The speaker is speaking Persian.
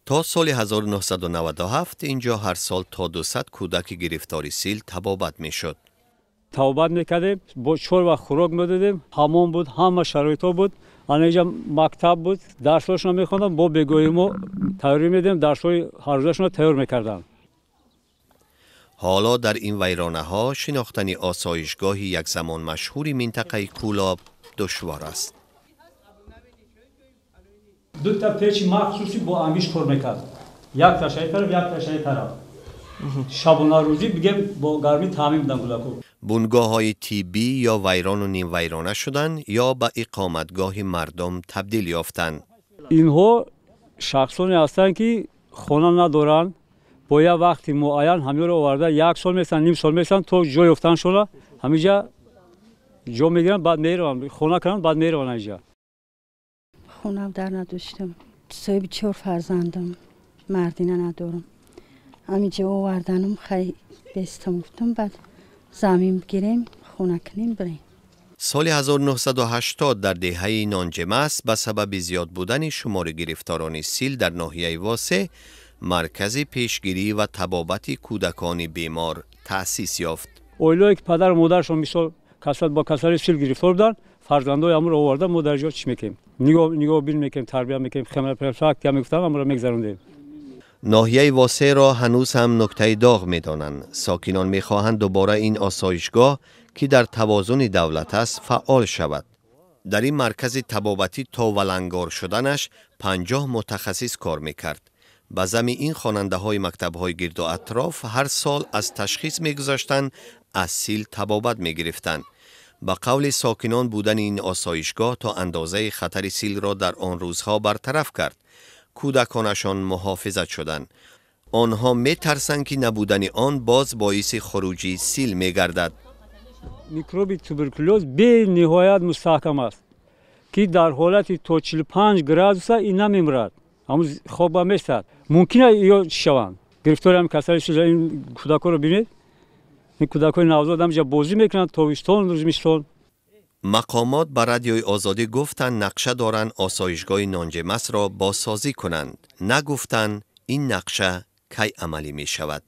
تا سال 1997 اینجا هر سال تا 200 کودک گرفتار سیل تبابت می شد. تبابت میکردیم، با چور و خوراک میدادیم، حمام بود، همه شرایطا بود. اینجا مکتب بود، درساشون میخوندم، با بگوی ما تیاری میدیم، درسای هر روزشون تیار میکردن. حالا در این ویرانه ها شناختن آسایشگاهی یک زمان مشهوری منطقه کولاب دشوار است. دو تا پیچ مخصوصی با امیش کار میکرد. یک تاشای طرف، یک تاشای طرف. شبانه روزی بگه با گرمی تعمیم دادن گلکو. بنگاه های تیبی یا ویران و نیم ویرانه شدن یا به اقامتگاه مردم تبدیل یافتند. اینها شخصانی هستند که خانه ندارند. با یک وقتی معین همه رو آورده، یک سال میسن، نیم سال میسن، تو جای افتن شده، همینجا جا میگیرن، بعد میرن خونه کنن، بعد میرن اینجا. خونه در نداشتم، صاحب 4 فرزندم، مردینه ندارم. همینجا آوردنم خیلی بستم افتم، بعد زمین گیریم خونه کنیم بریم. سال 1980 در دهه نانجمس به سبب زیاد بودن شمار گرفتاران سیل در ناحیه واسه مرکز پیشگیری و طبابت کودکان بیمار تأسیس یافت. اویلایی که پدر و مادرشون مثال کسات با کسات سیل گرفتار بودن، فرزندای امور آورده، ما در جا چی میکنیم؟ نگاه بیل میکنیم، تربیت میکنیم، خمر پرفکت یا میگفتم امور میگذروندیم. ناحیه واسه را هنوز هم نقطه داغ میدانند. ساکنان میخواهند دوباره این آسایشگاه که در توازن دولت است فعال شود. در این مرکز طبابتی تا ولنگار شدنش 50 متخصص کار میکرد. به ضمن این خواننده های مکتب های گرد و اطراف هر سال از تشخیص میگذاشتند، از سیل طبابت میگرفتند. با قول ساکنان بودن این آسایشگاه تا اندازه خطر سیل را در آن روزها برطرف کرد. کودکانشان محافظت شدند. آنها میترسند که نبودن آن باز باعث خروجی سیل میگردد. میکروب توبرکولوز به نهایت مستحکم است که در حالت تا 45 گرادوس این نمیمرد. همون خواب میستد. ممکنه یا شوند. گرفتار هم کسایی این کودکا رو ببینید. این کودکای نوزاد همینجا بازی میکنن تابستان روزمستان. مقامات بر رادیوی آزادی گفتند نقشه دارند آسایشگاه نانجمس را بازسازی کنند. نگفتند این نقشه کی عملی می شود.